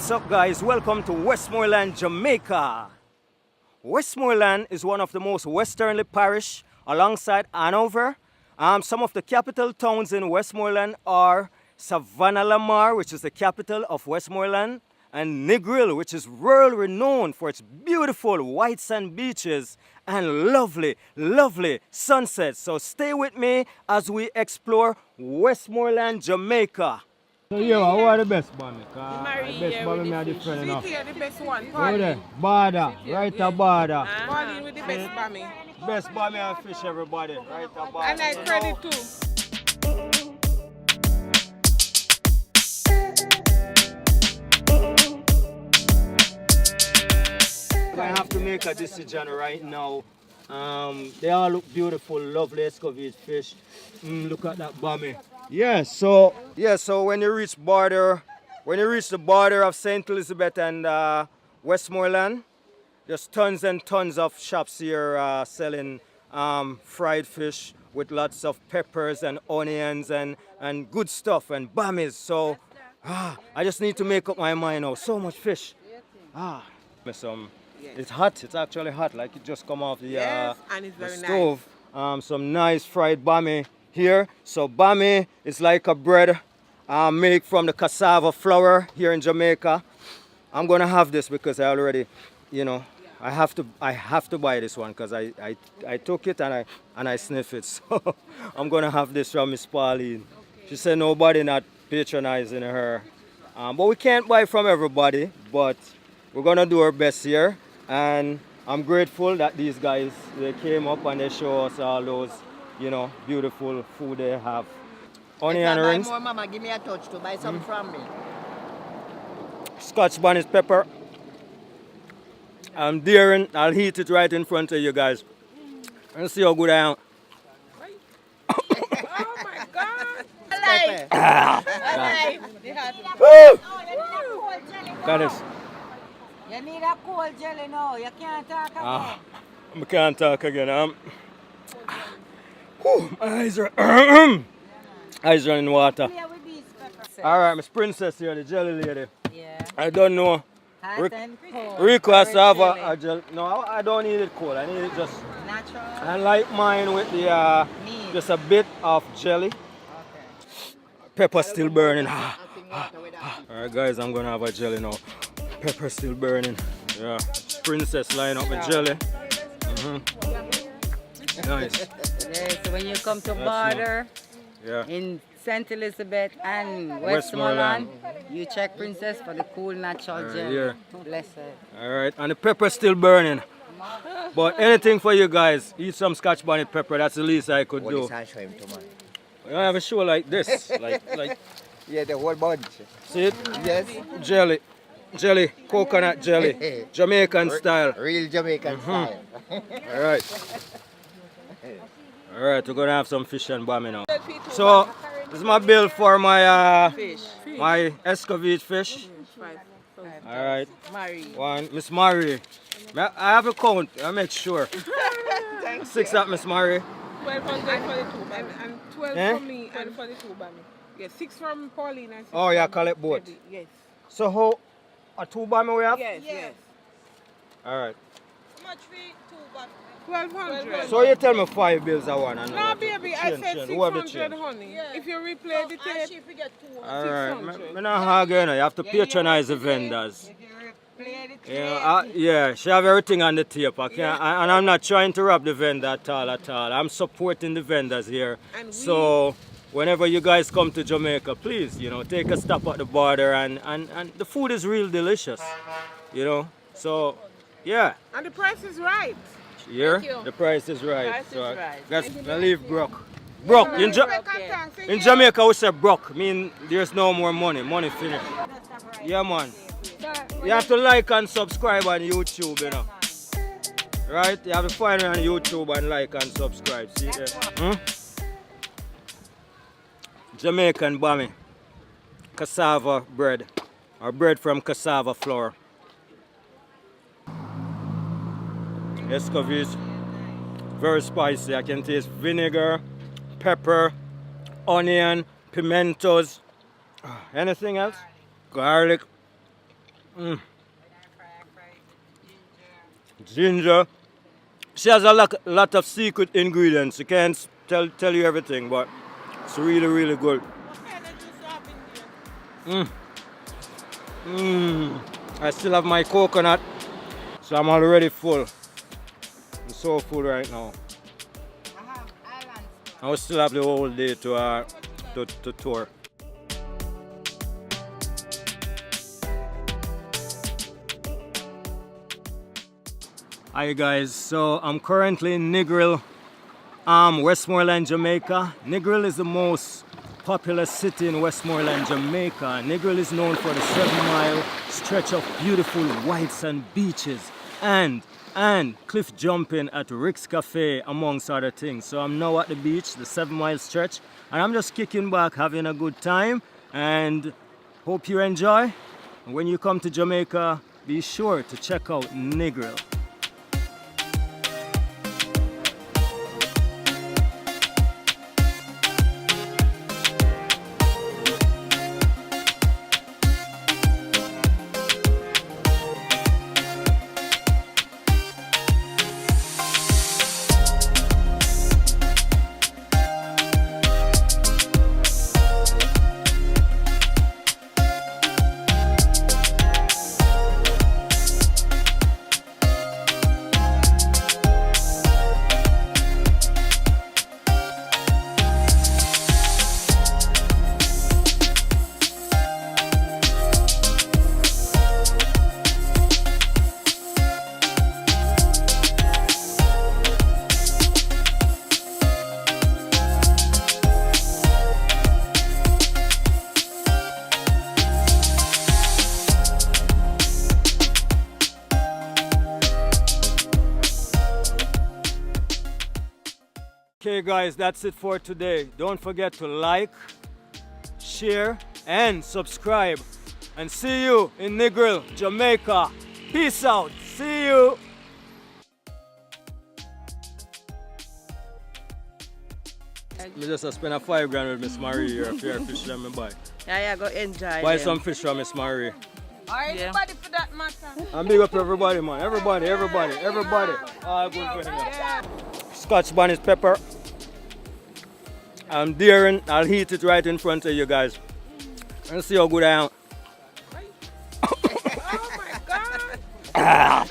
What's up, guys? Welcome to Westmoreland, Jamaica. Westmoreland is one of the most westernly parish alongside Hanover. Some of the capital towns in Westmoreland are Savannah Lamar, which is the capital of Westmoreland, and Negril, which is world renowned for its beautiful white sand beaches and lovely, lovely sunsets. So stay with me as we explore Westmoreland, Jamaica. So yeah, who are the best Bammy? The best Bammy are different enough. City are the best one. Go there, Borda, right a Borda. Pauline with the best Bammy. Best Bammy and fish, everybody. Right a Borda. And I credit too. I have to make a decision right now. They all look beautiful, lovely escovitch fish. Look at that Bammy. So when you reach the border of St. Elizabeth and Westmoreland, there's tons and tons of shops here selling fried fish with lots of peppers and onions and good stuff and Bammies. So I just need to make up my mind now. So much fish. It's hot. It's actually hot. Like it just come off the, and it's the very stove. Some nice fried Bammy here. So Bammy is like a bread made from the cassava flour here in Jamaica. I'm gonna have this because I already, I have to buy this one because I took it and I sniff it. So I'm gonna have this from Miss Pauline. She said nobody not patronizing her, but we can't buy from everybody. But we're gonna do our best here, and I'm grateful that these guys, they came up and they show us all those, beautiful food they have. Onion rings. More, Mama, give me a touch to buy some from me. Scotch bonnet pepper. I'm daring. I'll heat it right in front of you guys. And see how good I am. Oh my God. Got this. You need a cold jelly now. You can't talk again. I can't talk again. My eyes are eyes running water. Play with these peppers. All right, Miss Princess here, the jelly lady. Yeah. I don't know. Hot and cold. Rico has to have Jelly. a jelly. No, I don't need it cold. I need it just. Natural. I like mine with the Meat. just a bit of jelly. Okay. Pepper still burning. Alright guys, I'm gonna have a jelly now. Pepper still burning. Yeah. Princess line up with jelly. Nice. Yeah, so when you come to Border Yeah. in St. Elizabeth and Westmoreland, you check Princess for the cool natural jelly. Yeah. Bless her. Alright, and the pepper still burning. But anything for you guys. Eat some Scotch bonnet pepper, that's the least I could do. I have a show like this. like Yeah, the whole bunch. see it? Yes. Jelly, coconut jelly. Jamaican style. Real Jamaican style. Alright, we're gonna have some fish and Bammy now. So this is my bill for my Fish. my escovitch fish. Alright. Marie. One, Miss Marie. I have a count, I make sure. 6 at Miss Marie. 1,200 for the two Bammy. And 12 Eh? from me and for the two Bammy. Yes, 6 from Pauline and 6 Oh, yeah, from collect both. Debbie. Yes. So how a 2 Bammy we have? Yes. Alright. How much for 2 Bammy? 1,200. So you tell me 5 bills I want. No, baby, I said Who have the 600, change? honey. If you replay the tape, Alright, 600. me not hard again. You have to patronize the vendors. Yeah, she have everything on the tape. I can't, and I'm not trying to rob the vendor at all. I'm supporting the vendors here. And So whenever you guys come to Jamaica, please, take a stop at the border, and the food is real delicious. So yeah. And the price is right. Here, the price is right. Price is So right. I leave broke. Broke. In Jamaica we say broke. Mean there's no more money. Money finished. Yeah, man. You have to like and subscribe on YouTube, Right? You have to find me on YouTube and like and subscribe. See there? Jamaican Bammy. Cassava bread. Or bread from cassava flour. Escovitch. Very spicy. I can taste vinegar, pepper, onion, pimentos. Anything else? Garlic. Ginger. She has a lot of secret ingredients. She can't tell you everything, but it's really, really good. What kind of juice you have in there? I still have my coconut, so I'm already full. I'm so full right now. I will still have the whole day to tour. Hi guys, so I'm currently in Negril, Westmoreland, Jamaica. Negril is the most popular city in Westmoreland, Jamaica. Negril is known for the 7-mile stretch of beautiful white sand beaches and cliff jumping at Rick's Cafe, amongst other things. So I'm now at the beach, the 7-mile stretch, and I'm just kicking back, having a good time, and hope you enjoy. And when you come to Jamaica, be sure to check out Negril. Okay guys, that's it for today. Don't forget to like, share and subscribe. And see you in Negril, Jamaica. Peace out. See you. Me just spend a $5 with Miss Marie here. If you're a fish that me buy. Yeah, go enjoy. Buy some fish from Miss Marie. Or anybody for that matter. And big up everybody, man. Everybody. All good for him. Scotch bonnet pepper. I'm daring. I'll heat it right in front of you guys. And see how good I am. Oh my God. Ah.